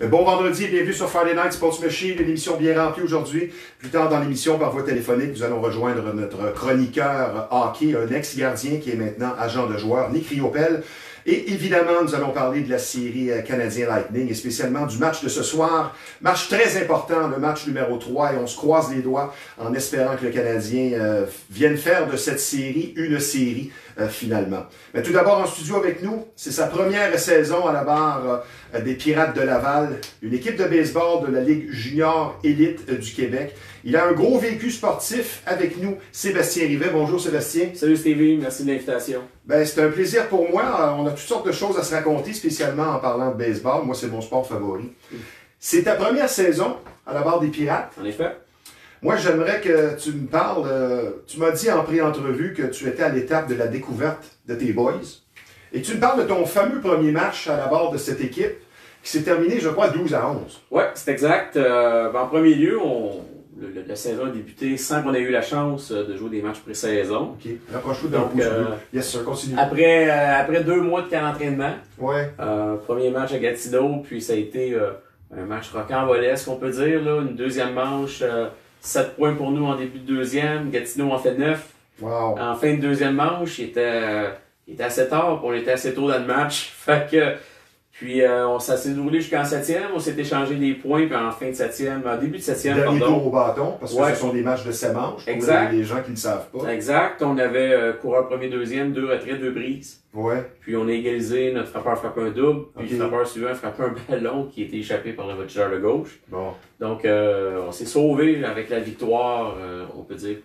Bon vendredi et bienvenue sur Friday Night Sports Machine, une émission bien remplie aujourd'hui. Plus tard dans l'émission, par voie téléphonique, nous allons rejoindre notre chroniqueur hockey, un ex-gardien qui est maintenant agent de joueur, Nick Riopel. Et évidemment, nous allons parler de la série Canadien Lightning et spécialement du match de ce soir. Match très important, le match numéro 3, et on se croise les doigts en espérant que le Canadien vienne faire de cette série une série finalement. Mais tout d'abord en studio avec nous, c'est sa première saison à la barre des Pirates de Laval, une équipe de baseball de la Ligue junior élite du Québec. Il a un gros vécu sportif avec nous, Sébastien Rivet. Bonjour Sébastien. Salut Stevie, merci de l'invitation. Ben, c'est un plaisir pour moi. On a toutes sortes de choses à se raconter, spécialement en parlant de baseball. Moi, c'est mon sport favori. C'est ta première saison à la barre des Pirates. En effet. Moi, j'aimerais que tu me parles. Tu m'as dit en pré-entrevue que tu étais à l'étape de la découverte de tes boys. Et tu me parles de ton fameux premier match à la barre de cette équipe qui s'est terminé, je crois, 12-11. Oui, c'est exact. En premier lieu, la saison a débuté sans qu'on ait eu la chance de jouer des matchs pré-saison. OK. Rapproche-toi d'un pouce bleu. Yes, sir. Continue. Après 2 mois de camp d'entraînement, ouais. Premier match à Gatineau, puis ça a été un match rocambolesque, on peut dire. Là, une deuxième manche, 7 points pour nous en début de deuxième. Gatineau en fait 9. Wow. En fin de deuxième manche, il était assez tard, puis on était assez tôt dans le match. Puis ça s'est déroulé jusqu'en 7e, on s'est échangé des points, puis en fin de 7e, en début de 7e, dernier tour au bâton, parce que ouais. Ce sont des matchs de 7 manches, pour les gens qui ne le savent pas. Exact, on avait coureur premier, deuxième, 2 retraits, 2 brises. Ouais. Puis on a égalisé, notre frappeur frappé un double, puis Okay. le frappeur suivant a frappé un ballon qui a été échappé par le voltigeur de gauche. Bon. Donc on s'est sauvé avec la victoire, on peut dire,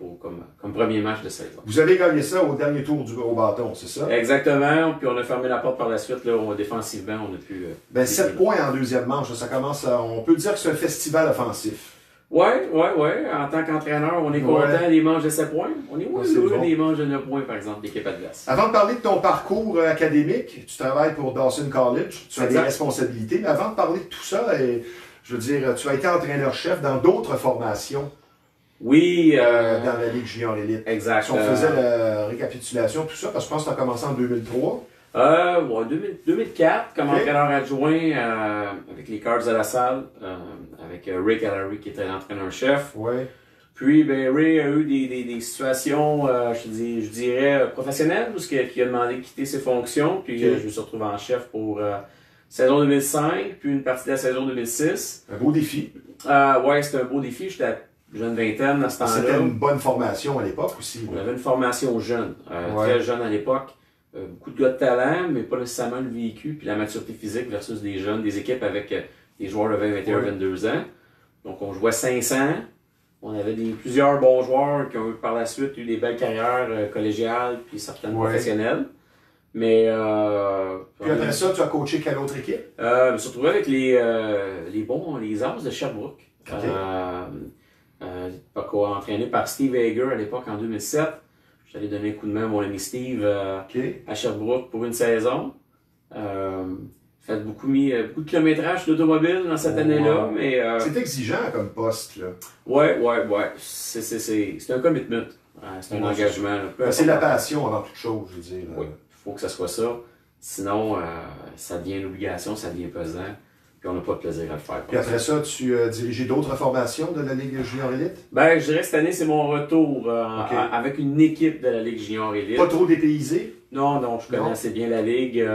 comme premier match de saison. Vous avez gagné ça au dernier tour au bâton, c'est ça? Exactement, puis on a fermé la porte par la suite, là, défensivement, on a pu... 7 points en deuxième manche, ça commence on peut dire que c'est un festival offensif. Ouais. En tant qu'entraîneur, on est content des manches de 7 points. On est moins heureux des manches de 9 points, par exemple, d'équipe adverse. Avant de parler de ton parcours académique, tu travailles pour Dawson College, tu as des responsabilités, mais avant de parler de tout ça, je veux dire, tu as été entraîneur-chef dans d'autres formations. Oui. Dans la Ligue junior élite. Exact. Si on faisait la récapitulation, tout ça, parce que je pense que tu as commencé en 2003. 2004, comme entraîneur adjoint avec les Cards de la Salle, avec Rick Allery qui était l'entraîneur-chef. Ouais. Puis, Ray a eu des situations, je dirais, professionnelles, parce qu'il a demandé de quitter ses fonctions. Puis, je me suis retrouvé en chef pour saison 2005, puis une partie de la saison 2006. Un beau défi. Ouais, c'était un beau défi. J'étais jeune vingtaine à ce temps-là. C'était une bonne formation à l'époque aussi. On avait une formation jeune, très jeune à l'époque. Beaucoup de gars de talent, mais pas nécessairement le vécu, puis la maturité physique versus des jeunes, des équipes avec des joueurs de 20, 21, 22 ans. Donc on jouait 500. On avait plusieurs bons joueurs qui ont par la suite eu des belles carrières collégiales, puis certaines professionnelles. Mais puis après ça, tu as coaché quelle autre équipe? Je me suis retrouvé avec les As de Sherbrooke. Entraîné par Steve Hager à l'époque en 2007. J'allais donner un coup de main à mon ami Steve à Sherbrooke pour une saison. Fait beaucoup de kilométrage d'automobile dans cette année-là. Mais c'est exigeant comme poste, là. Ouais. C'est un commitment. C'est un engagement. C'est la passion avant toute chose, je veux dire. Oui, il faut que ça soit ça. Sinon, ça devient une obligation, ça devient pesant. Puis on n'a pas de plaisir à le faire. Puis après ça, tu as dirigé d'autres formations de la Ligue junior élite? Ben, je dirais que cette année, c'est mon retour avec une équipe de la Ligue junior élite. Pas trop dépaysé? Non, je connais assez bien la Ligue.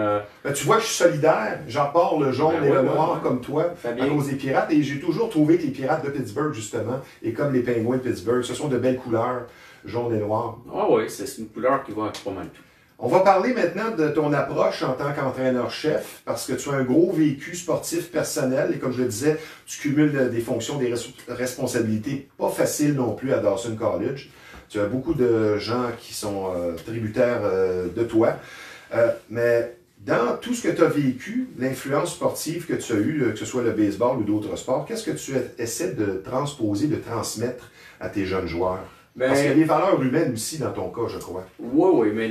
Ben, tu vois que je suis solidaire. J'en pars le jaune et le noir comme toi à cause des Pirates. Et j'ai toujours trouvé que les Pirates de Pittsburgh, justement, et comme les Penguins de Pittsburgh, ce sont de belles couleurs, jaune et noir. Ah oui, c'est une couleur qui va avec pas mal tout. On va parler maintenant de ton approche en tant qu'entraîneur-chef, parce que tu as un gros vécu sportif personnel, et comme je le disais, tu cumules des fonctions, des responsabilités pas faciles non plus à Dawson College. Tu as beaucoup de gens qui sont tributaires de toi. Mais dans tout ce que tu as vécu, l'influence sportive que tu as eue, que ce soit le baseball ou d'autres sports, qu'est-ce que tu essaies de transposer, de transmettre à tes jeunes joueurs? Parce qu'il y a des valeurs humaines aussi dans ton cas, je crois. Oui, mais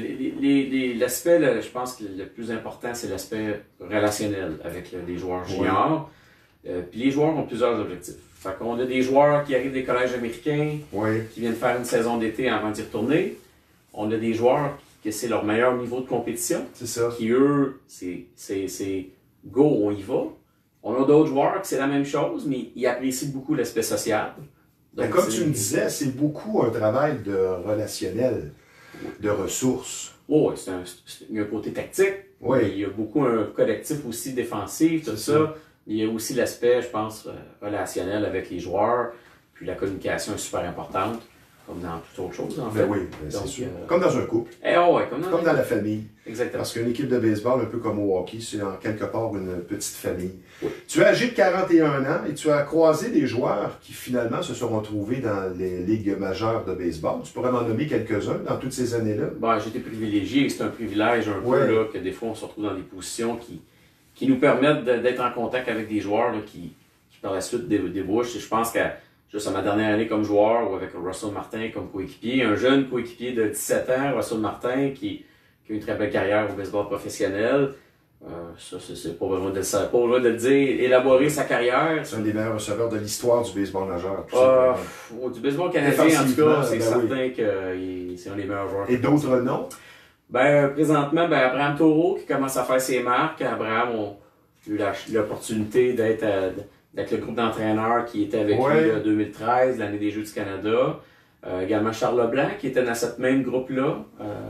l'aspect, je pense que le plus important, c'est l'aspect relationnel avec les joueurs juniors. Puis les joueurs ont plusieurs objectifs. Fait qu'on a des joueurs qui arrivent des collèges américains, qui viennent faire une saison d'été avant d'y retourner. On a des joueurs que c'est leur meilleur niveau de compétition. C'est ça. Qui, eux, c'est go, on y va. On a d'autres joueurs qui c'est la même chose, mais ils apprécient beaucoup l'aspect social. Donc, comme tu me disais, c'est beaucoup un travail de relationnel, de ressources. Oui, il y a un côté tactique. Oui. Il y a beaucoup un collectif aussi défensif, tout ça. Il y a aussi l'aspect, je pense, relationnel avec les joueurs. Puis la communication est super importante, comme dans toute autre chose, en fait. Ben oui, c'est sûr. Comme dans un couple. Comme dans la famille. Exactement. Parce qu'une équipe de baseball, un peu comme au hockey, c'est en quelque part une petite famille. Oui. Tu es âgé de 41 ans et tu as croisé des joueurs qui finalement se sont retrouvés dans les ligues majeures de baseball. Tu pourrais m'en nommer quelques-uns dans toutes ces années-là? Ben, j'ai été privilégié et c'est un privilège un peu là, que des fois on se retrouve dans des positions qui nous permettent d'être en contact avec des joueurs là, qui par la suite débouchent. Et je pense que juste à ma dernière année comme joueur ou avec Russell Martin comme coéquipier, un jeune coéquipier de 17 ans, Russell Martin, qui a une très belle carrière au baseball professionnel. Ça, c'est pas besoin de le dire. Élaborer sa carrière. C'est un des meilleurs receveurs de l'histoire du baseball majeur. Du baseball canadien, en tout cas, c'est certain que c'est un des meilleurs joueurs. Et d'autres noms? Présentement, Abraham Taureau qui commence à faire ses marques. Abraham a eu l'opportunité d'être le groupe d'entraîneurs qui était avec lui en 2013, l'année des Jeux du Canada. Également Charles Leblanc qui était dans ce même groupe-là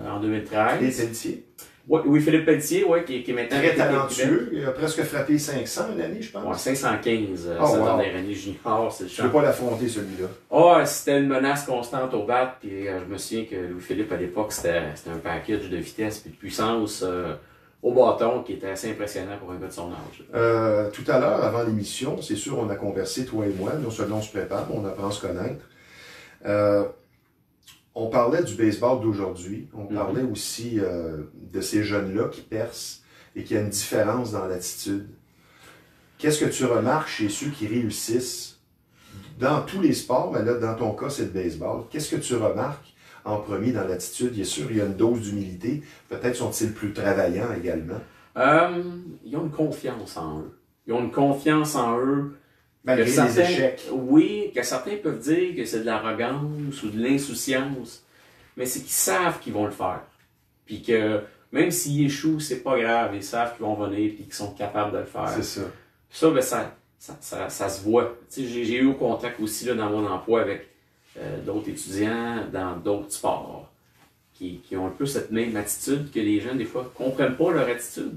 en 2013. Et Pelletier. Oui, Philippe Pelletier, qui est maintenant... Très talentueux, il a presque frappé 500 une année, je pense. Oui, 515 sa dernière année junior, c'est le champ. Je ne veux pas l'affronter, celui-là. C'était une menace constante au bat, puis je me souviens que Louis-Philippe, à l'époque, c'était un package de vitesse et de puissance au bâton qui était assez impressionnant pour un gars de son âge. Tout à l'heure, avant l'émission, c'est sûr, on a conversé, toi et moi, non seulement on se prépare, on apprend à se connaître. On parlait du baseball d'aujourd'hui, on parlait aussi de ces jeunes-là qui percent et qui a une différence dans l'attitude. Qu'est-ce que tu remarques chez ceux qui réussissent dans tous les sports, mais là, dans ton cas, c'est le baseball. Qu'est-ce que tu remarques en premier dans l'attitude? Bien sûr, il y a une dose d'humilité. Peut-être sont-ils plus travaillants également? Ils ont une confiance en eux. Ils ont une confiance en eux. Malgré les échecs. Oui, que certains peuvent dire que c'est de l'arrogance ou de l'insouciance, mais c'est qu'ils savent qu'ils vont le faire. Puis que même s'ils échouent, c'est pas grave, ils savent qu'ils vont venir et qu'ils sont capables de le faire. C'est ça. Ça se voit. J'ai eu au contact aussi là, dans mon emploi avec d'autres étudiants dans d'autres sports qui ont un peu cette même attitude que les jeunes, des fois, ne comprennent pas leur attitude,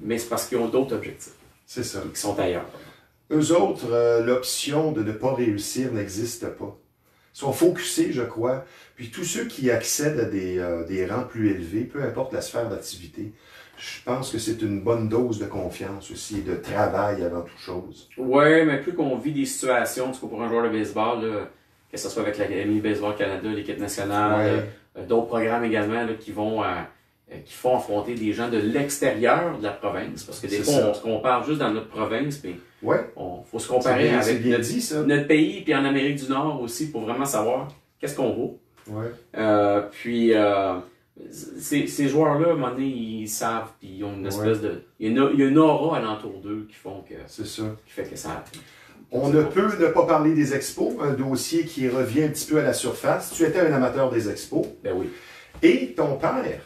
mais c'est parce qu'ils ont d'autres objectifs. C'est ça. Qui sont ailleurs. Eux autres, l'option de ne pas réussir n'existe pas. Ils sont focusés, je crois. Puis tous ceux qui accèdent à des rangs plus élevés, peu importe la sphère d'activité, je pense que c'est une bonne dose de confiance aussi et de travail avant toute chose. Oui, mais plus qu'on vit des situations, pour un joueur de baseball, là, que ce soit avec l'Académie Baseball Canada, l'équipe nationale, d'autres programmes également là, qui font affronter des gens de l'extérieur de la province. Parce que des fois, on se compare juste dans notre province, mais faut se comparer avec notre pays, puis en Amérique du Nord aussi, pour vraiment savoir qu'est-ce qu'on vaut. Ces joueurs-là, à un moment donné, ils savent, puis ils ont une espèce de... Il y a une aura alentour d'eux qui font que... C'est ça. Qui fait que ça... On ne peut ne pas parler des expos, un dossier qui revient un petit peu à la surface. Tu étais un amateur des expos. Ben oui. Et ton père,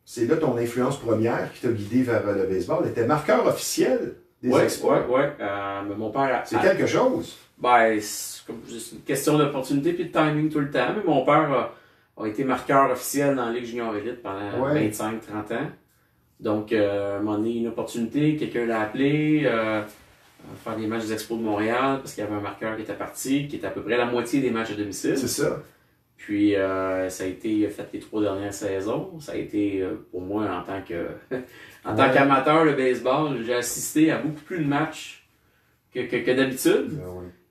c'est là ton influence première qui t'a guidé vers le baseball, était marqueur officiel des expos. Oui. Mon père... C'est quelque chose. C'est une question d'opportunité puis de timing tout le temps, mais mon père a été marqueur officiel dans la Ligue junior élite pendant 25-30 ans. Donc, à un moment donné, une opportunité, quelqu'un l'a appelé, faire des matchs des Expos de Montréal, parce qu'il y avait un marqueur qui était parti, qui était à peu près la moitié des matchs à domicile. C'est ça. Puis, ça a été fait les 3 dernières saisons. Ça a été, pour moi, en tant qu'amateur de baseball, j'ai assisté à beaucoup plus de matchs que d'habitude.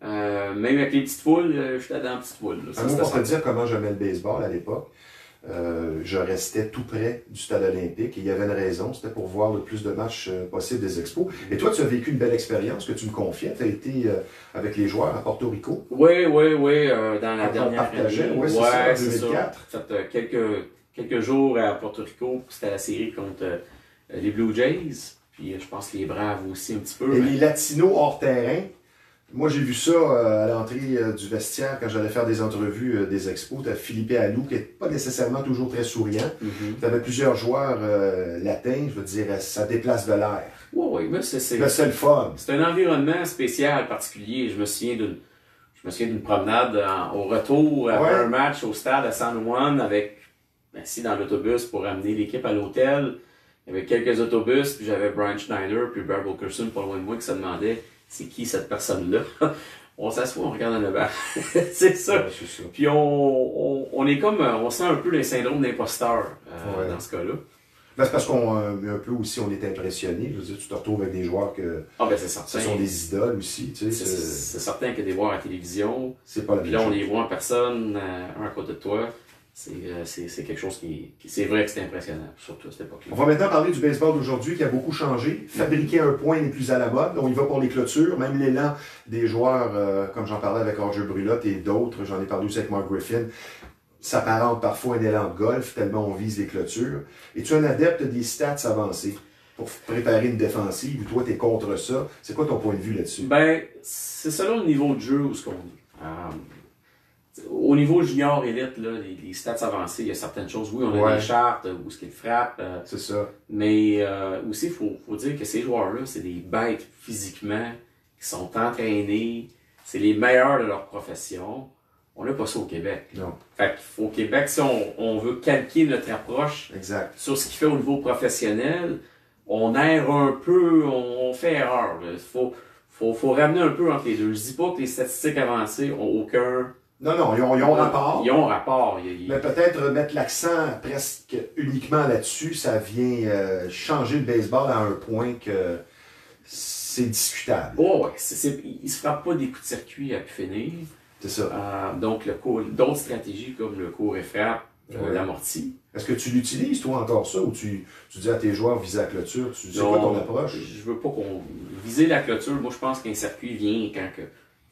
Même avec les petites foules, j'étais dans la petite foule. Pour te dire comment j'aimais le baseball à l'époque, je restais tout près du stade olympique et il y avait une raison, c'était pour voir le plus de matchs possible des expos. Et toi, tu as vécu une belle expérience que tu me confiais, tu as été avec les joueurs à Porto Rico. Oui, dans la dernière année. Oui, c'est ça, en 2004. J'ai fait quelques jours à Porto Rico, c'était la série contre les Blue Jays, puis je pense les Braves aussi un petit peu. Et les Latinos hors terrain. Moi, j'ai vu ça à l'entrée du vestiaire quand j'allais faire des entrevues des expos. Tu as Philippe Alou, qui n'est pas nécessairement toujours très souriant. Tu avais plusieurs joueurs latins, je veux dire, ça déplace de l'air. Oui, mais c'est le fun. C'est un environnement spécial, particulier. Je me souviens d'une promenade au retour après un match au stade à San Juan avec assis dans l'autobus pour amener l'équipe à l'hôtel. Il y avait quelques autobus, puis j'avais Brian Schneider, puis Brad Wilkerson pas loin de moi qui se demandait c'est qui cette personne-là. On s'assoit, on regarde en avant. C'est ça. Ouais, c'est ça. Puis on est comme, on sent un peu le syndrome d'imposteur dans ce cas-là. Ben, c'est parce qu'on un peu aussi on est impressionné. Je veux dire, tu te retrouves avec des joueurs que c'est certain. Ce sont des idoles aussi. Tu sais, c'est certain que des voir à la télévision. C'est pas la même chose. Puis là, on chose. les voit en personne, un à côté de toi. C'est quelque chose qui c'est vrai que c'est impressionnant, surtout à cette époque-là. On va maintenant parler du baseball d'aujourd'hui qui a beaucoup changé. Fabriquer un point n'est plus à la mode. On y va pour les clôtures. Même l'élan des joueurs, comme j'en parlais avec Roger Brulotte et d'autres, j'en ai parlé aussi avec Mark Griffin, s'apparente parfois un élan de golf tellement on vise les clôtures. Es-tu un adepte des stats avancées pour préparer une défensive ou toi tu es contre ça? C'est quoi ton point de vue là-dessus? Ben, c'est selon le niveau de jeu où ce qu'on est. Au niveau junior élite, là, les stats avancés, il y a certaines choses. Oui, on a des chartes où ce qu'ils frappent. C'est ça. Mais aussi, il faut dire que ces joueurs-là, c'est des bêtes physiquement, qui sont entraînés. C'est les meilleurs de leur profession. On n'a pas ça au Québec. Non. Fait qu'au Québec, si on veut calquer notre approche sur ce qu'il fait au niveau professionnel, on erre un peu, on fait erreur. Il faut ramener un peu entre les deux. Je dis pas que les statistiques avancées ont aucun... Non, ils ont rapport. Ils ont rapport. Mais peut-être mettre l'accent presque uniquement là-dessus, ça vient changer le baseball à un point que c'est discutable. Oh, ouais. Ils se frappent pas des coups de circuit à pu finir. C'est ça. Donc, d'autres stratégies comme le court et frappe, l'amorti. Est-ce que tu l'utilises, toi, encore ça, ou tu dis à tes joueurs viser la clôture? C'est quoi ton approche? Je veux pas qu'on viser la clôture. Moi, je pense qu'un circuit vient quand que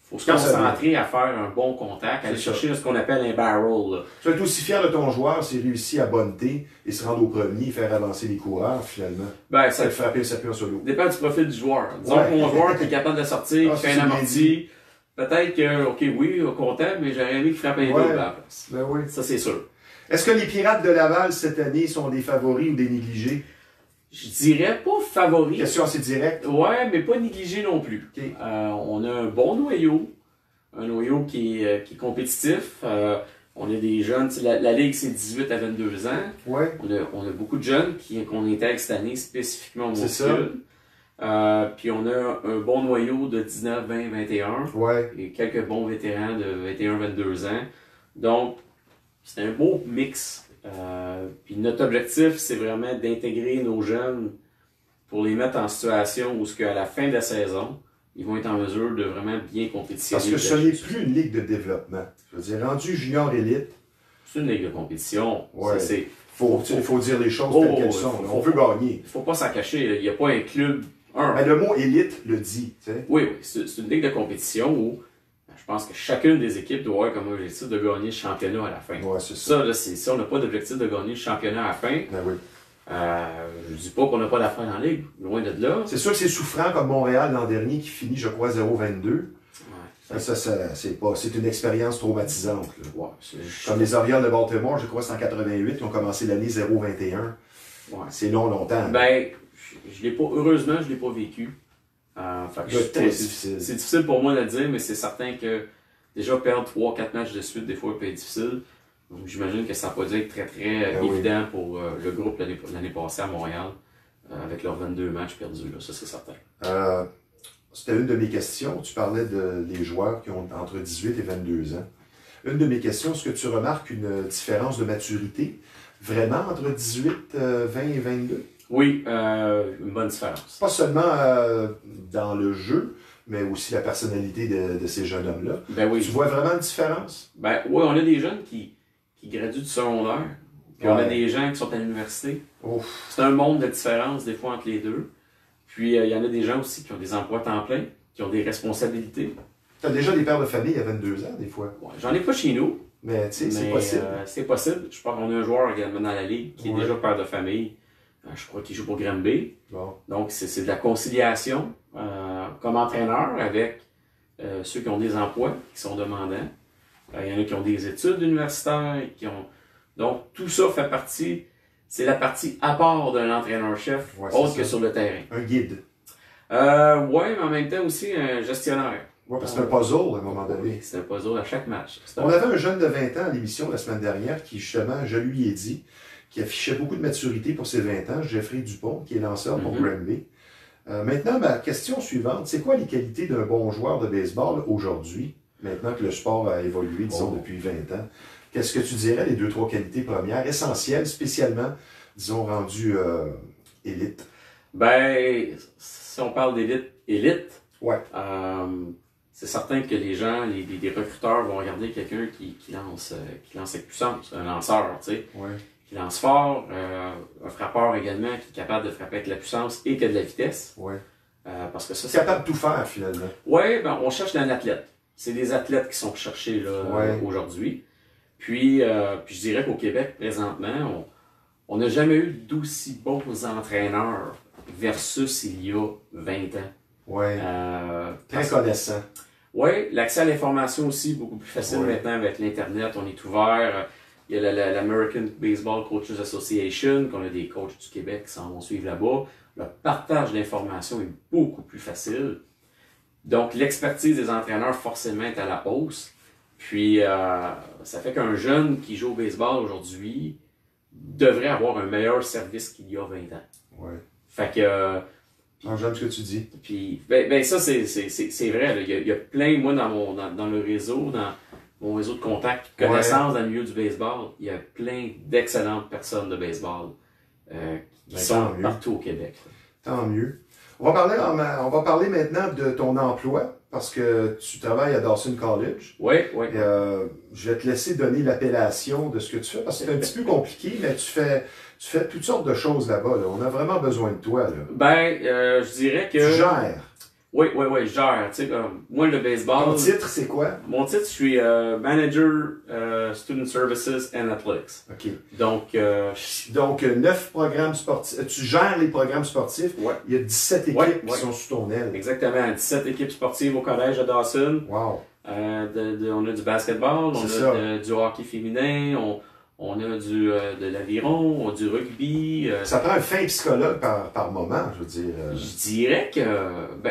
faut se concentrer à faire un bon contact, aller chercher ce qu'on appelle un barrel. Là. Tu vas être aussi fier de ton joueur s'il réussit à bonneter et se rendre au premier et faire avancer les coureurs, finalement. Ben, ça frapper le circuit en solo. Dépend du profil du joueur. Disons que mon joueur qui est capable de sortir, qui fait un amorti, peut-être que, OK, oui, content, mais j'aurais aimé qu'il frappe un double à la place. Ben oui. Ça, c'est sûr. Est-ce que les Pirates de Laval, cette année, sont des favoris ou des négligés? Je dirais pas favoris. Question assez directe. Ouais, mais pas négligés non plus. Okay. On a un bon noyau. Un noyau qui est compétitif. On a des jeunes. La Ligue, c'est 18 à 22 ans. Ouais. On a beaucoup de jeunes qu'on intègre cette année spécifiquement au mondial. Puis on a un bon noyau de 19, 20, 21. Ouais. Et quelques bons vétérans de 21, 22 ans. Donc, c'est un beau mix. Puis notre objectif, c'est vraiment d'intégrer nos jeunes pour les mettre en situation où, à la fin de la saison, ils vont être en mesure de vraiment bien compétitionner. Parce que ce n'est plus une ligue de développement. Je veux dire, rendu junior élite. C'est une ligue de compétition. Ouais. Il faut dire les choses telles qu'elles sont. On veut gagner. Il ne faut pas s'en cacher. Il n'y a pas un club. Mais le mot élite le dit. T'sais. Oui. C'est une ligue de compétition où je pense que chacune des équipes doit avoir comme objectif de gagner le championnat à la fin. Ouais, c'est ça. Si on n'a pas d'objectif de gagner le championnat à la fin, ben oui. Je dis pas qu'on n'a pas d'affaires dans la ligue, loin de là. C'est sûr que c'est souffrant comme Montréal l'an dernier qui finit, je crois, 0-22. Ouais, c'est une expérience traumatisante. Là. Ouais, comme les Orioles de Baltimore, je crois que c'est en 88, qui ont commencé l'année 0-21. Ouais. C'est longtemps. Ben, heureusement, je l'ai pas vécu. C'est difficile. C'est difficile pour moi de le dire, mais c'est certain que déjà perdre 3-4 matchs de suite, des fois, ça peut être difficile. Donc, j'imagine que ça n'a pas dû être très, très évident pour le groupe l'année passée à Montréal, avec leurs 22 matchs perdus. Là. Ça, c'est certain. C'était une de mes questions. Tu parlais des joueurs qui ont entre 18 et 22 ans. Une de mes questions, est-ce que tu remarques une différence de maturité vraiment entre 18, 20 et 22? Oui, une bonne différence. Pas seulement dans le jeu, mais aussi la personnalité de ces jeunes hommes-là. Ben oui. Tu vois vraiment une différence? Ben oui, on a des jeunes qui graduent du secondaire, puis on a des gens qui sont à l'université. C'est un monde de différence des fois entre les deux. Puis il y en a des gens aussi qui ont des emplois temps plein, qui ont des responsabilités. Tu as déjà des pères de famille à 22 ans, des fois. Ouais, j'en ai pas chez nous. Mais tu sais, c'est possible. C'est possible. Je pense qu'on a un joueur également dans la ligue qui est déjà père de famille. Je crois qu'il joue pour Granby. Bon. Donc, c'est de la conciliation comme entraîneur avec ceux qui ont des emplois, qui sont demandants. Il y en a qui ont des études universitaires. Donc, tout ça fait partie c'est la partie à part d'un entraîneur-chef, autre que sur le terrain. Un guide. Oui, mais en même temps aussi un gestionnaire. Oui, parce que c'est un puzzle à un moment donné. Oui, c'est un puzzle à chaque match. On avait un jeune de 20 ans à l'émission la semaine dernière qui, justement, je lui ai dit, qui affichait beaucoup de maturité pour ses 20 ans, Jeffrey Dupont, qui est lanceur pour Granby. Maintenant, ma question suivante, c'est quoi les qualités d'un bon joueur de baseball aujourd'hui, maintenant que le sport a évolué, disons, depuis 20 ans? Qu'est-ce que tu dirais, les 2-3 qualités premières, essentielles, spécialement, disons, rendues élite? Ben, si on parle élite, ouais. C'est certain que les gens, les recruteurs vont regarder quelqu'un qui lance avec puissance, un lanceur, tu sais, qui lance fort, un frappeur également qui est capable de frapper avec la puissance et qui a de la vitesse. Parce que ça, c'est capable de tout faire finalement. Oui, ben, on cherche un athlète. C'est des athlètes qui sont recherchés là, aujourd'hui. Puis je dirais qu'au Québec, présentement, on n'a jamais eu d'aussi bons entraîneurs versus il y a 20 ans. Oui. Très connaissant. Oui, l'accès à l'information aussi, beaucoup plus facile maintenant avec l'Internet. On est ouvert. Il y a l'American Baseball Coaches Association, qu'on a des coachs du Québec qui s'en vont suivre là-bas. Le partage d'informations est beaucoup plus facile. Donc, l'expertise des entraîneurs, forcément, est à la hausse. Puis, ça fait qu'un jeune qui joue au baseball aujourd'hui devrait avoir un meilleur service qu'il y a 20 ans. Oui. Fait que... J'aime ce que tu dis. Puis, ben ça, c'est vrai. Là. Il y a plein, moi, dans le réseau, dans mon réseau de contacts, de connaissances dans le milieu du baseball, il y a plein d'excellentes personnes de baseball qui sont partout au Québec. Tant mieux. On va parler maintenant de ton emploi, parce que tu travailles à Dawson College. Oui. Je vais te laisser donner l'appellation de ce que tu fais, parce que c'est un petit peu compliqué, mais tu fais toutes sortes de choses là-bas. Là. On a vraiment besoin de toi. Là. Ben, je dirais que... Tu gères. Oui, je gère. Tu sais, comme moi, le baseball... Ton titre, c'est quoi? Mon titre, je suis Manager Student Services and Athletics. OK. Donc, 9 programmes sportifs. Tu gères les programmes sportifs. Il y a 17 équipes qui sont sous ton aile. Exactement. 17 équipes sportives au collège à Dawson. Wow. On a du basketball, on a du hockey féminin, on a de l'aviron, du rugby. Ça prend un fin psychologue par moment, je veux dire. Je dirais que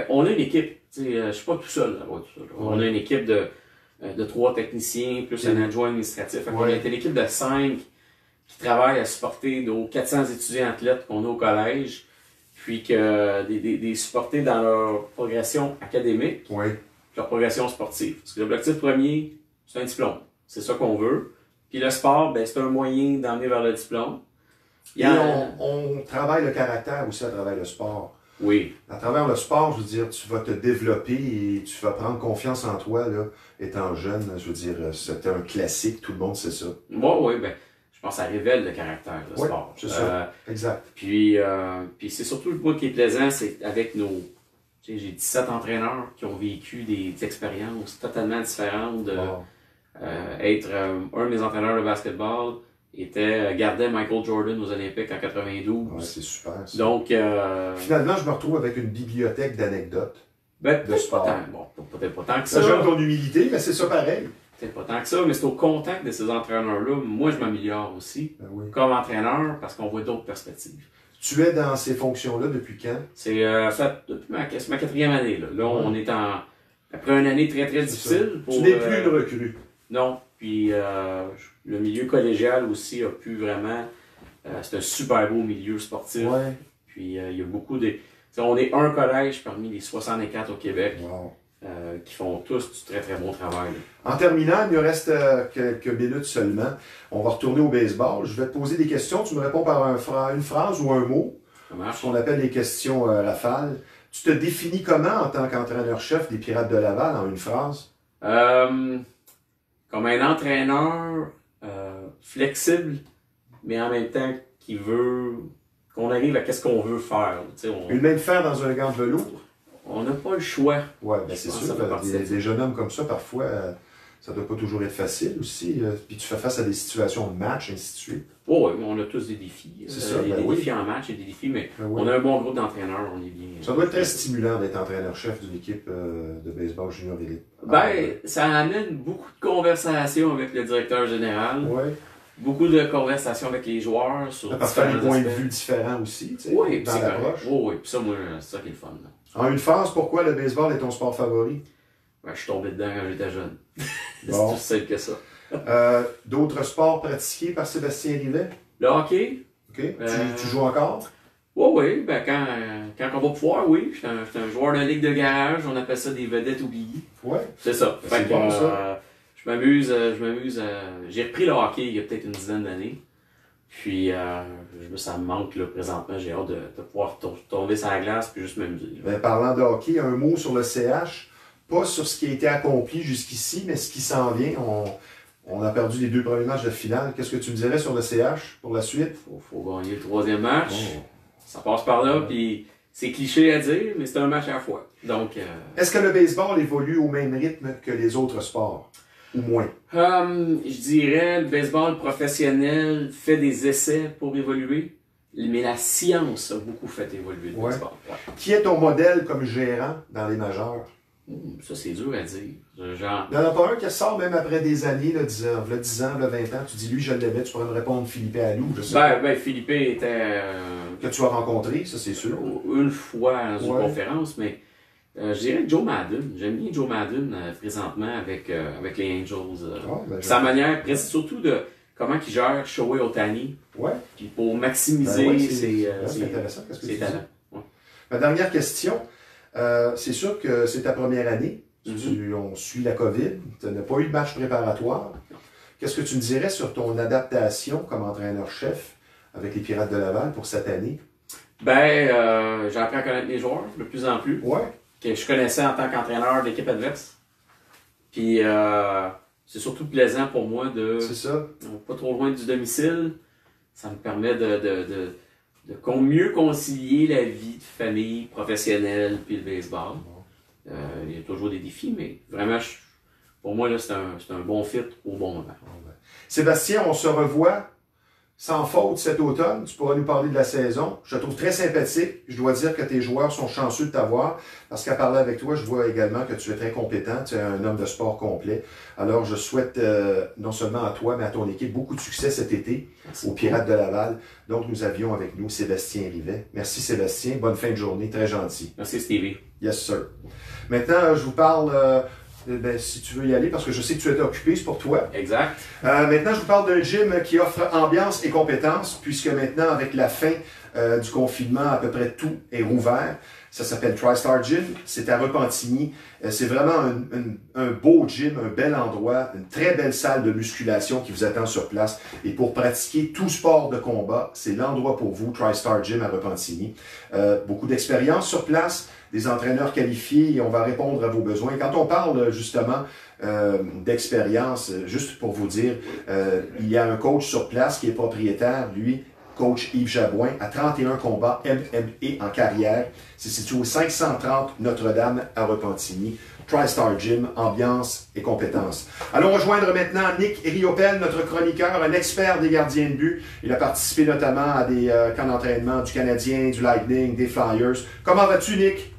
on a une équipe. Je suis pas tout seul là-bas. On a une équipe de 3 techniciens plus un adjoint administratif. On est une équipe de 5 qui travaille à supporter nos 400 étudiants athlètes qu'on a au collège, puis que des supporter dans leur progression académique, leur progression sportive. Parce que l'objectif premier, c'est un diplôme. C'est ça qu'on veut. Puis le sport, c'est un moyen d'emmener vers le diplôme. Et on travaille le caractère aussi à travers le sport. Oui. À travers le sport, je veux dire, tu vas te développer et tu vas prendre confiance en toi, là, étant jeune. Je veux dire, c'était un classique, tout le monde sait ça. Oui, je pense que ça révèle le caractère, le sport. C'est ça, exact. Puis c'est surtout le point qui est plaisant, c'est avec nos... J'ai 17 entraîneurs qui ont vécu des expériences totalement différentes. Être un de mes entraîneurs de basketball gardait Michael Jordan aux Olympiques en 92. Ouais, c'est super. Ça. Donc, finalement, je me retrouve avec une bibliothèque d'anecdotes de sport. Peut-être pas tant que ça. Ça j'aime ton humilité, mais c'est ça pareil. Peut-être pas tant que ça, mais c'est au contact de ces entraîneurs-là. Moi, je m'améliore aussi comme entraîneur parce qu'on voit d'autres perspectives. Tu es dans ces fonctions-là depuis quand? C'est depuis ma 4e année. Là, on est après une année très, très difficile. Tu n'es plus une recrue. Non. Puis le milieu collégial aussi a pu vraiment... c'est un super beau milieu sportif. Puis il y a beaucoup de... On est un collège parmi les 64 au Québec qui font tous du très très bon travail. Là. En terminant, il nous reste quelques minutes seulement. On va retourner au baseball. Je vais te poser des questions. Tu me réponds par une phrase ou un mot. Ce qu'on appelle les questions rafales. Tu te définis comment en tant qu'entraîneur-chef des Pirates de Laval en une phrase? Comme un entraîneur flexible, mais en même temps qui veut qu'on arrive à ce qu'on veut faire. Une main de fer dans un gant de velours? On n'a pas le choix. Oui, c'est sûr. Des jeunes hommes comme ça, parfois, ça ne doit pas toujours être facile aussi. Puis tu fais face à des situations de match, ainsi de suite. Oui, on a tous des défis. C'est ça, il y a des défis en match, il y a des défis, mais on a un bon groupe d'entraîneurs, on est bien. Ça doit être très stimulant d'être entraîneur-chef d'une équipe de baseball junior élite. Ça amène beaucoup de conversations avec le directeur général. Beaucoup de conversations avec les joueurs sur parce que tu as des points de vue différents aussi, tu sais, oui, dans l'approche. Oui, puis ça, moi, c'est ça qui est le fun. Là. En une phrase, pourquoi le baseball est ton sport favori? Ben, je suis tombé dedans quand j'étais jeune. C'est Bon. aussi simple que ça. D'autres sports pratiqués par Sébastien Rivet? Le hockey. OK. Tu joues encore? Oui, ben quand on va pouvoir, oui. Je suis un joueur de ligue de garage, on appelle ça des vedettes oubliées. Oui. C'est ça. C'est bon, ça. Je m'amuse. J'ai repris le hockey il y a peut-être une dizaine d'années. Puis ça me manque là, présentement. J'ai hâte de pouvoir tomber sur la glace puis juste m'amuser. Ben, parlant de hockey, un mot sur le CH. Pas sur ce qui a été accompli jusqu'ici, mais ce qui s'en vient. On a perdu les 2 premiers matchs de finale. Qu'est-ce que tu me dirais sur le CH pour la suite? Faut gagner le 3e match. Oh. Ça passe par là, puis c'est cliché à dire, mais c'est un match à la fois. Donc, est-ce que le baseball évolue au même rythme que les autres sports? Ou moins? Je dirais le baseball professionnel fait des essais pour évoluer, mais la science a beaucoup fait évoluer le baseball. Ouais. Qui est ton modèle comme gérant dans les majeurs? Ça, c'est dur à dire. Genre... Il n'y en a pas un qui sort même après des années, là, 10 ans, 20 ans. Tu dis, lui, je l'aimais, tu pourrais me répondre Philippe Allou. Je sais ben, Philippe était... que tu as rencontré, ça, c'est sûr. Une fois dans une conférence, mais je dirais Joe Madden. J'aime bien Joe Madden présentement avec les Angels. Sa manière, surtout de comment il gère Shohei Ohtani. Ouais. Puis pour maximiser ses talents. Ouais. Ma dernière question. C'est sûr que c'est ta première année. On suit la COVID. Tu n'as pas eu de match préparatoire. Qu'est-ce que tu me dirais sur ton adaptation comme entraîneur-chef avec les Pirates de Laval pour cette année? Ben, j'ai appris à connaître mes joueurs de plus en plus. Ouais. Que je connaissais en tant qu'entraîneur de l'équipe adverse. Puis, c'est surtout plaisant pour moi de... C'est ça. Pas trop loin du domicile. Ça me permet de mieux concilier la vie de famille professionnelle puis le baseball. Il y a toujours des défis, mais vraiment, pour moi, là, c'est un bon fit au bon moment. Sébastien, on se revoit sans faute cet automne. Tu pourras nous parler de la saison. Je te trouve très sympathique. Je dois dire que tes joueurs sont chanceux de t'avoir parce qu'à parler avec toi, je vois également que tu es très compétent. Tu es un homme de sport complet. Alors, je souhaite non seulement à toi, mais à ton équipe beaucoup de succès cet été aux Pirates de Laval. Donc, nous avions avec nous Sébastien Rivet. Merci Sébastien. Bonne fin de journée. Très gentil. Merci Stevie. Yes, sir. Maintenant, je vous parle... si tu veux y aller, parce que je sais que tu es occupé, c'est pour toi. Exact. Maintenant, je vous parle d'un gym qui offre ambiance et compétences, puisque maintenant, avec la fin du confinement, à peu près tout est rouvert. Ça s'appelle TriStar Gym. C'est à Repentigny. C'est vraiment un beau gym, un bel endroit, une très belle salle de musculation qui vous attend sur place. Et pour pratiquer tout sport de combat, c'est l'endroit pour vous, TriStar Gym à Repentigny. Beaucoup d'expérience sur place, des entraîneurs qualifiés et on va répondre à vos besoins. Quand on parle justement d'expérience, juste pour vous dire, il y a un coach sur place qui est propriétaire, lui, coach Yves Jabouin, à 31 combats MMA en carrière. C'est situé au 530 Notre-Dame à Repentigny. TriStar Gym, ambiance et compétences. Allons rejoindre maintenant Nick Riopel, notre chroniqueur, un expert des gardiens de but. Il a participé notamment à des camps d'entraînement du Canadien, du Lightning, des Flyers. Comment vas-tu, Nick?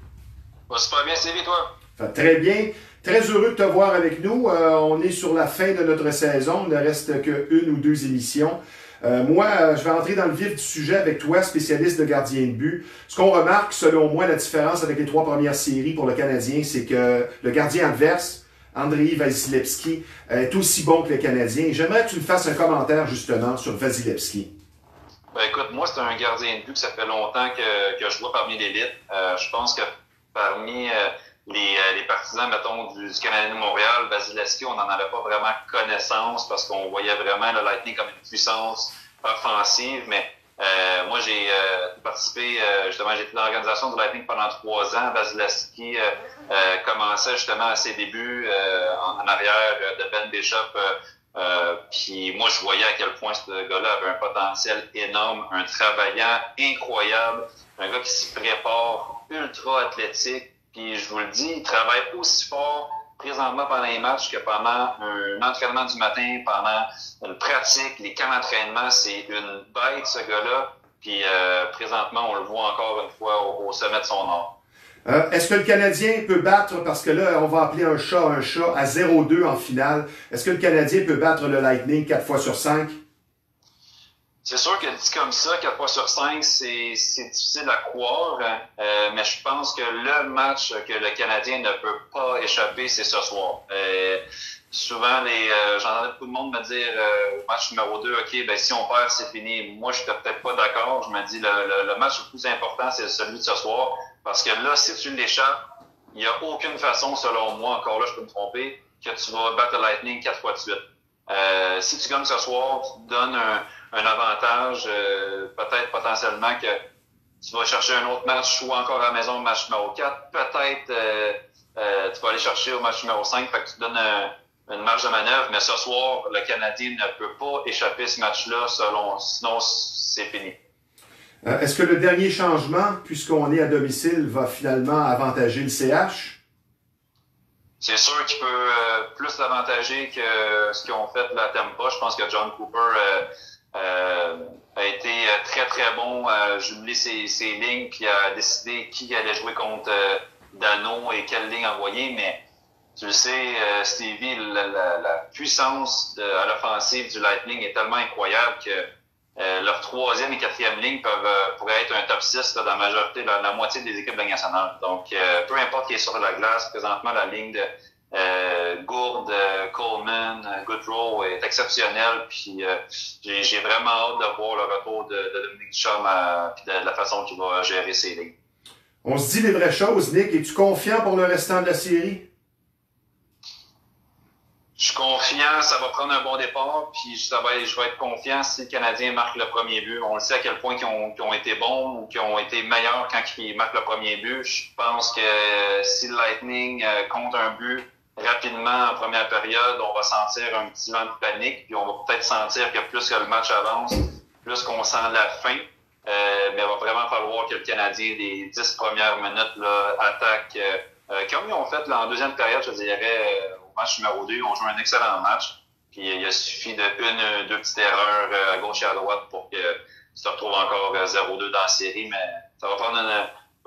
Va super bien, Sylvie, toi? Très bien. Très heureux de te voir avec nous. On est sur la fin de notre saison. Il ne reste qu'une ou 2 émissions. Moi, je vais entrer dans le vif du sujet avec toi, spécialiste de gardien de but. Ce qu'on remarque, selon moi, la différence avec les 3 premières séries pour le Canadien, c'est que le gardien adverse, Andrei Vasilevskiy, est aussi bon que le Canadien. J'aimerais que tu me fasses un commentaire, justement, sur Vasilevskiy. Ben, écoute, moi, c'est un gardien de but que ça fait longtemps que je vois parmi l'élite. Je pense que parmi les partisans, mettons, du Canadien de Montréal, Vasilevskiy, on n'en avait pas vraiment connaissance parce qu'on voyait vraiment le Lightning comme une puissance offensive. Mais moi, j'ai participé, justement, j'ai été dans l'organisation du Lightning pendant 3 ans. Vasilevskiy commençait justement à ses débuts en arrière de Ben Bishop. Puis moi, je voyais à quel point ce gars-là avait un potentiel énorme, un travaillant incroyable, un gars qui s'y prépare, ultra athlétique. Puis je vous le dis, il travaille aussi fort présentement pendant les matchs que pendant un entraînement du matin, pendant une pratique, les camps d'entraînement. C'est une bête, ce gars-là. Puis présentement, on le voit encore une fois au sommet de son art. Est-ce que le Canadien peut battre, parce que là, on va appeler un chat, à 0-2 en finale. Est-ce que le Canadien peut battre le Lightning 4 fois sur 5? C'est sûr que dit comme ça, 4 fois sur 5, c'est difficile à croire, hein. Mais je pense que le match que le Canadien ne peut pas échapper, c'est ce soir. Souvent, j'entendais beaucoup de monde me dire au match numéro 2, OK, ben si on perd, c'est fini. Moi, je suis peut-être pas d'accord. Je me dis le match le plus important, c'est celui de ce soir. Parce que là, si tu l'échappes, il n'y a aucune façon, selon moi, encore là, je peux me tromper, que tu vas battre le Lightning 4 fois de suite. Si tu gagnes ce soir, tu te donnes un avantage, peut-être potentiellement que tu vas chercher un autre match ou encore à la maison, match numéro 4. Peut-être tu vas aller chercher au match numéro 5, fait que tu te donnes une marge de manœuvre, mais ce soir, le Canadien ne peut pas échapper ce match-là, sinon c'est fini. Est-ce que le dernier changement, puisqu'on est à domicile, va finalement avantager le CH? C'est sûr qu'il peut plus l'avantager que ce qu'ils ont fait la Tampa. Je pense que John Cooper a été très très bon à jumeler ses lignes puis à décider qui allait jouer contre Dano et quelle ligne envoyer. Mais tu le sais, Stevie, la puissance à l'offensive du Lightning est tellement incroyable que leur troisième et quatrième ligne pourraient être un top 6 dans la majorité, la moitié des équipes de la Ligue nationale. Donc, peu importe qui est sur la glace, présentement, la ligne de Gourde, Coleman, Goodrow est exceptionnelle. Puis, j'ai vraiment hâte de voir le retour de Dominique Ducharme puis de la façon qu'il va gérer ses lignes. On se dit les vraies choses, Nick. Es-tu confiant pour le restant de la série? Je suis confiant, ça va prendre un bon départ, puis je vais être confiant si le Canadien marque le premier but. On le sait à quel point qu'ils ont été bons ou qu'ils ont été meilleurs quand ils marquent le premier but. Je pense que si le Lightning compte un but rapidement en première période, on va sentir un petit vent de panique, puis on va peut-être sentir que plus que le match avance, plus qu'on sent la fin. Mais il va vraiment falloir que le Canadien, les 10 premières minutes, là, attaque comme ils ont fait là, en deuxième période, je dirais, au match numéro 2, ils ont joué un excellent match. Puis il a suffi de deux petites erreurs à gauche et à droite pour que tu te retrouves encore 0-2 dans la série, mais ça va prendre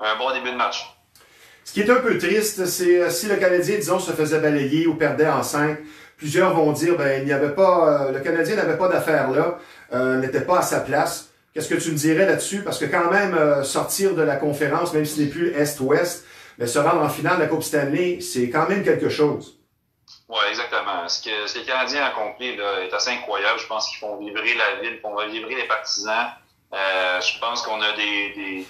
un bon début de match. Ce qui est un peu triste, c'est si le Canadien, disons, se faisait balayer ou perdait en 5, plusieurs vont dire, ben, il n'y avait pas, le Canadien n'avait pas d'affaires là, n'était pas à sa place. Qu'est-ce que tu me dirais là-dessus? Parce que quand même, sortir de la conférence, même si ce n'est plus Est-Ouest, mais se rendre en finale de la Coupe Stanley, c'est quand même quelque chose. Oui, exactement. Ce que les Canadiens ont accompli là, est assez incroyable. Je pense qu'ils font vibrer la ville, qu'on va vibrer les partisans. Je pense qu'on a des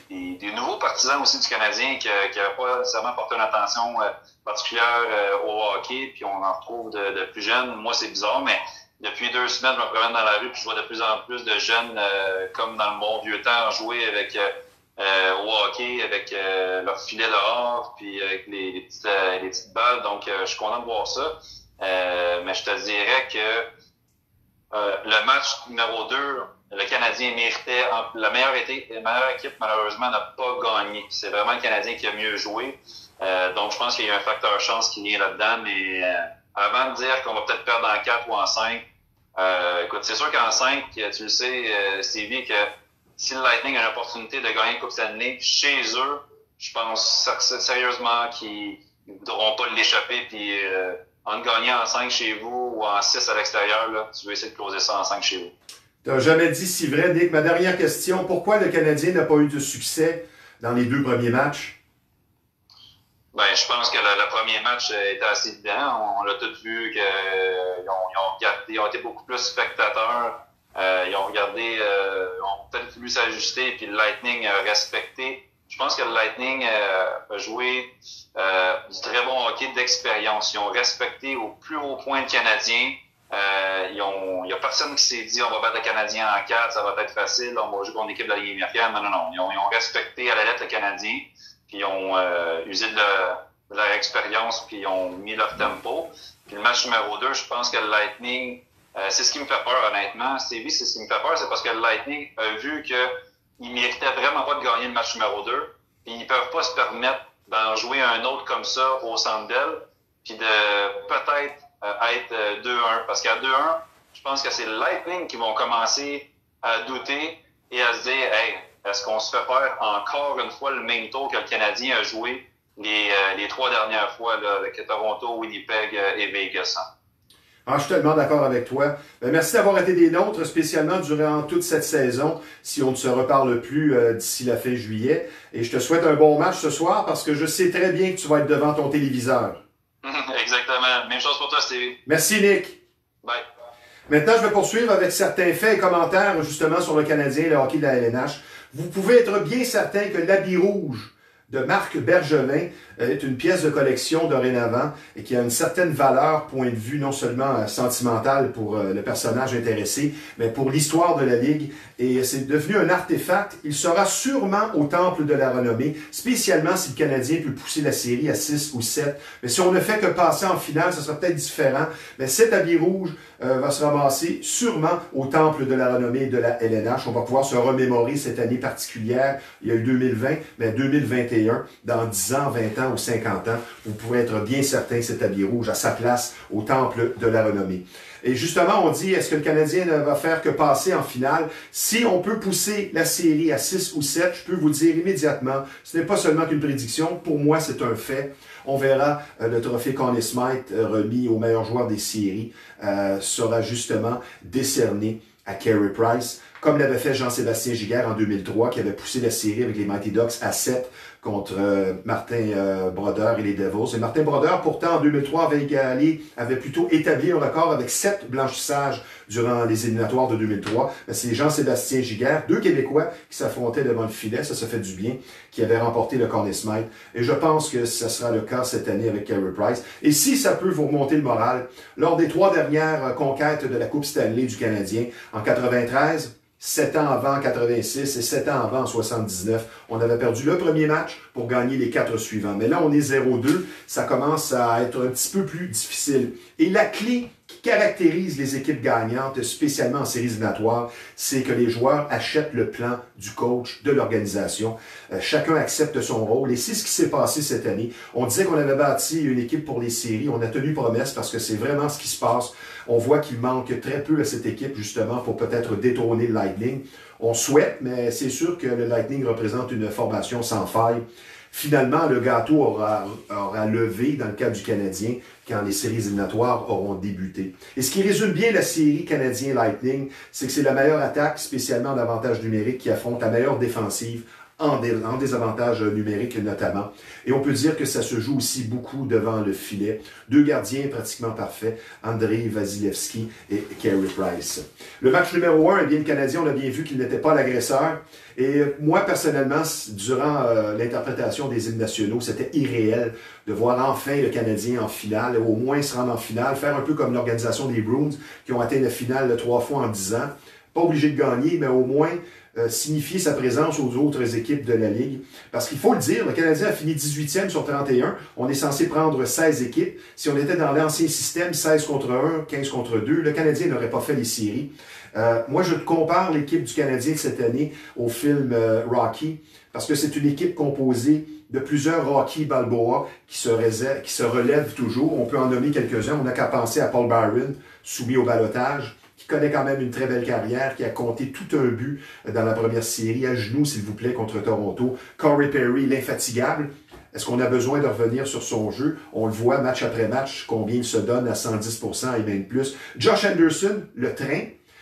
nouveaux partisans aussi du Canadien qui n'avaient pas nécessairement porté une attention particulière au hockey, puis on en retrouve de plus jeunes. Moi, c'est bizarre, mais depuis 2 semaines, je me promène dans la rue, puis je vois de plus en plus de jeunes, comme dans le bon vieux temps, jouer avec au hockey, avec leur filet dehors, puis avec les petites balles. Donc, je suis content de voir ça. Mais je te dirais que le match numéro 2, le Canadien méritait. La meilleure équipe, malheureusement, n'a pas gagné. C'est vraiment le Canadien qui a mieux joué. Donc, je pense qu'il y a un facteur chance qui vient là-dedans. Mais avant de dire qu'on va peut-être perdre en 4 ou en 5, écoute, c'est sûr qu'en 5, tu le sais, Stevie, que si le Lightning a l'opportunité de gagner la Coupe Stanley chez eux, je pense sérieusement qu'ils ne voudront pas l'échapper. Puis en gagnant en 5 chez vous ou en 6 à l'extérieur, là, tu veux essayer de closer ça en 5 chez vous. Tu n'as jamais dit si vrai, Nick. Ma dernière question, pourquoi le Canadien n'a pas eu de succès dans les 2 premiers matchs? Ben, je pense que le premier match était assez évident. On l'a tous vu qu'ils ont été beaucoup plus spectateurs. Ils ont regardé, ont peut-être voulu s'ajuster, puis le Lightning a respecté. Je pense que le Lightning a joué du très bon hockey d'expérience. Ils ont respecté au plus haut point le Canadien. Il y a personne qui s'est dit on va battre le Canadien en 4, ça va être facile, on va jouer contre une équipe de la Ligue américaine. Non. Ils ont respecté à la lettre le Canadien, puis ils ont usé de leur expérience, puis ils ont mis leur tempo. Puis le match numéro 2, je pense que le Lightning, c'est ce qui me fait peur, honnêtement. Stevie, c'est ce qui me fait peur, c'est parce que le Lightning a vu qu'ils méritaient vraiment pas de gagner le match numéro 2, puis ils peuvent pas se permettre d'en jouer un autre comme ça au Centre Bell, puis de peut-être être 2-1. Parce qu'à 2-1, je pense que c'est le Lightning qui vont commencer à douter et à se dire « Hey, est-ce qu'on se fait faire encore une fois le même tour que le Canadien a joué les 3 dernières fois là, avec Toronto, Winnipeg et Vegas? » Ah, je suis tellement d'accord avec toi. Merci d'avoir été des nôtres, spécialement durant toute cette saison, si on ne se reparle plus d'ici la fin juillet. Et je te souhaite un bon match ce soir parce que je sais très bien que tu vas être devant ton téléviseur. Exactement. Même chose pour toi, Stevie. Merci, Nick. Bye. Maintenant, je vais poursuivre avec certains faits et commentaires justement sur le Canadien et le hockey de la LNH. Vous pouvez être bien certain que l'habit rouge de Marc Bergevin est une pièce de collection dorénavant et qui a une certaine valeur, point de vue non seulement sentimental pour le personnage intéressé, mais pour l'histoire de la Ligue. Et c'est devenu un artefact. Il sera sûrement au temple de la renommée, spécialement si le Canadien peut pousser la série à 6 ou 7. Mais si on ne fait que passer en finale, ça sera peut-être différent. Mais cet habit rouge va se ramasser sûrement au temple de la renommée de la LNH. On va pouvoir se remémorer cette année particulière. Il y a eu 2020, mais 2021, dans 10 ans, 20 ans ou 50 ans, vous pourrez être bien certain que cet habit rouge a sa place au temple de la renommée. Et justement, on dit, est-ce que le Canadien ne va faire que passer en finale? Si on peut pousser la série à 6 ou 7, je peux vous dire immédiatement, ce n'est pas seulement qu'une prédiction, pour moi c'est un fait. On verra le trophée Conn Smythe remis au meilleur joueur des séries sera justement décerné à Carey Price, comme l'avait fait Jean-Sébastien Giguère en 2003, qui avait poussé la série avec les Mighty Ducks à 7 contre Martin Brodeur et les Devils. Et Martin Brodeur, pourtant, en 2003, avait plutôt établi un record avec 7 blanchissages durant les éliminatoires de 2003. C'est Jean-Sébastien Giguère, 2 Québécois qui s'affrontaient devant le filet, ça fait du bien, qui avaient remporté le Conn Smythe. Et je pense que ça sera le cas cette année avec Carey Price. Et si ça peut vous remonter le moral, lors des 3 dernières conquêtes de la Coupe Stanley du Canadien, en 93, 7 ans avant en 86 et 7 ans avant en 79. On avait perdu le premier match pour gagner les 4 suivants. Mais là, on est 0-2. Ça commence à être un petit peu plus difficile. Et la clé qui caractérise les équipes gagnantes, spécialement en séries éliminatoires, c'est que les joueurs achètent le plan du coach, de l'organisation. Chacun accepte son rôle. Et c'est ce qui s'est passé cette année. On disait qu'on avait bâti une équipe pour les séries. On a tenu promesse parce que c'est vraiment ce qui se passe. On voit qu'il manque très peu à cette équipe, justement, pour peut-être détrôner le Lightning. On souhaite, mais c'est sûr que le Lightning représente une formation sans faille. Finalement, le gâteau aura levé dans le cas du Canadien quand les séries éliminatoires auront débuté. Et ce qui résume bien la série Canadien-Lightning, c'est que c'est la meilleure attaque, spécialement en avantage numérique, qui affronte la meilleure défensive en désavantage numérique notamment. Et on peut dire que ça se joue aussi beaucoup devant le filet. 2 gardiens pratiquement parfaits, Andrei Vasilevskiy et Carey Price. Le match numéro 1, eh bien, le Canadien, on a bien vu qu'il n'était pas l'agresseur. Et moi, personnellement, durant l'interprétation des hymnes nationaux, c'était irréel de voir enfin le Canadien en finale, au moins se rendre en finale, faire un peu comme l'organisation des Bruins, qui ont atteint la finale 3 fois en 10 ans. Pas obligé de gagner, mais au moins signifier sa présence aux autres équipes de la Ligue. Parce qu'il faut le dire, le Canadien a fini 18e sur 31. On est censé prendre 16 équipes. Si on était dans l'ancien système, 16 contre 1, 15 contre 2, le Canadien n'aurait pas fait les séries. Moi, je compare l'équipe du Canadien de cette année au film Rocky, parce que c'est une équipe composée de plusieurs Rocky Balboa qui se relèvent toujours. On peut en nommer quelques-uns. On n'a qu'à penser à Paul Byron, soumis au ballottage, qui connaît quand même une très belle carrière, qui a compté tout un but dans la première série, à genoux, s'il vous plaît, contre Toronto. Corey Perry, l'infatigable. Est-ce qu'on a besoin de revenir sur son jeu? On le voit match après match, combien il se donne à 110% et même plus. Josh Anderson, le train,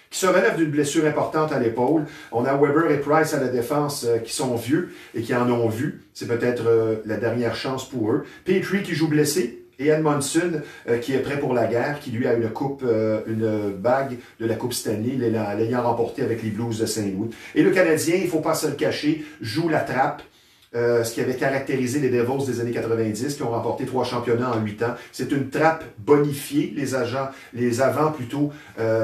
qui se relève d'une blessure importante à l'épaule. On a Weber et Price à la défense qui sont vieux et qui en ont vu. C'est peut-être la dernière chance pour eux. Petrie qui joue blessé. Et Edmondson, qui est prêt pour la guerre, qui lui a une bague de la Coupe Stanley, l'ayant remporté avec les Blues de Saint-Louis. Et le Canadien, il ne faut pas se le cacher, joue la trappe, ce qui avait caractérisé les Devils des années 90, qui ont remporté 3 championnats en 8 ans. C'est une trappe bonifiée. Les avants plutôt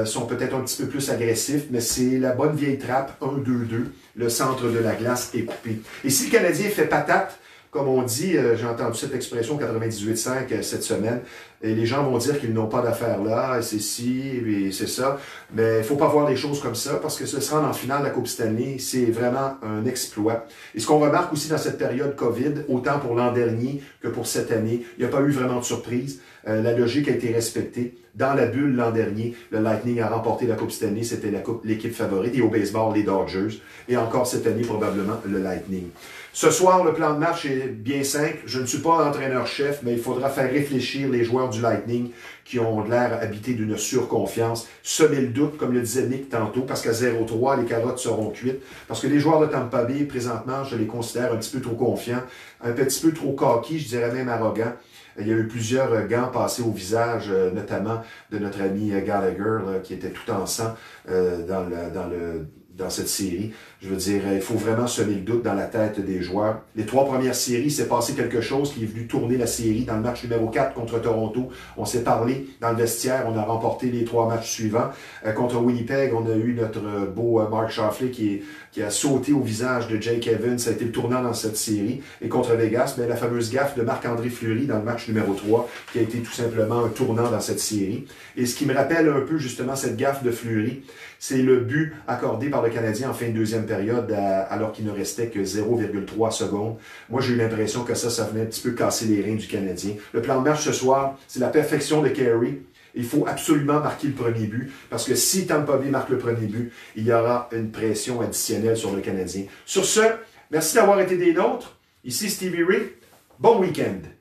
sont peut-être un petit peu plus agressifs, mais c'est la bonne vieille trappe 1-2-2. Le centre de la glace est coupé. Et si le Canadien fait patate, comme on dit, j'ai entendu cette expression 98.5 cette semaine, et les gens vont dire qu'ils n'ont pas d'affaires là, et c'est ci, et c'est ça. Mais il ne faut pas voir les choses comme ça, parce que ce sera en finale de la Coupe Stanley, c'est vraiment un exploit. Et ce qu'on remarque aussi dans cette période COVID, autant pour l'an dernier que pour cette année, il n'y a pas eu vraiment de surprise. La logique a été respectée. Dans la bulle l'an dernier, le Lightning a remporté la Coupe Stanley, c'était l'équipe favorite, et au baseball, les Dodgers. Et encore cette année, probablement, le Lightning. Ce soir, le plan de match est c'est bien simple. Je ne suis pas entraîneur-chef, mais il faudra faire réfléchir les joueurs du Lightning qui ont l'air habités d'une surconfiance. Semer le doute, comme le disait Nick tantôt, parce qu'à 0-3, les carottes seront cuites. Parce que les joueurs de Tampa Bay, présentement, je les considère un petit peu trop confiants, un petit peu trop coquilles, je dirais même arrogants. Il y a eu plusieurs gants passés au visage, notamment de notre ami Gallagher, là, qui était tout en sang dans cette série. Je veux dire, il faut vraiment semer le doute dans la tête des joueurs. Les 3 premières séries, c'est passé quelque chose qui est venu tourner la série dans le match numéro 4 contre Toronto. On s'est parlé dans le vestiaire, on a remporté les 3 matchs suivants. Contre Winnipeg, on a eu notre beau Mark Scheifele qui a sauté au visage de Jake Evans. Ça a été le tournant dans cette série. Et contre Vegas, la fameuse gaffe de Marc-André Fleury dans le match numéro 3, qui a été tout simplement un tournant dans cette série. Et ce qui me rappelle un peu justement cette gaffe de Fleury, c'est le but accordé par le Canadien en fin de deuxième période alors qu'il ne restait que 0,3 secondes. Moi, j'ai eu l'impression que ça venait un petit peu casser les reins du Canadien. Le plan de match ce soir, c'est la perfection de Carey. Il faut absolument marquer le premier but, parce que si Tampa Bay marque le premier but, il y aura une pression additionnelle sur le Canadien. Sur ce, merci d'avoir été des nôtres. Ici Stevie Ray. Bon week-end.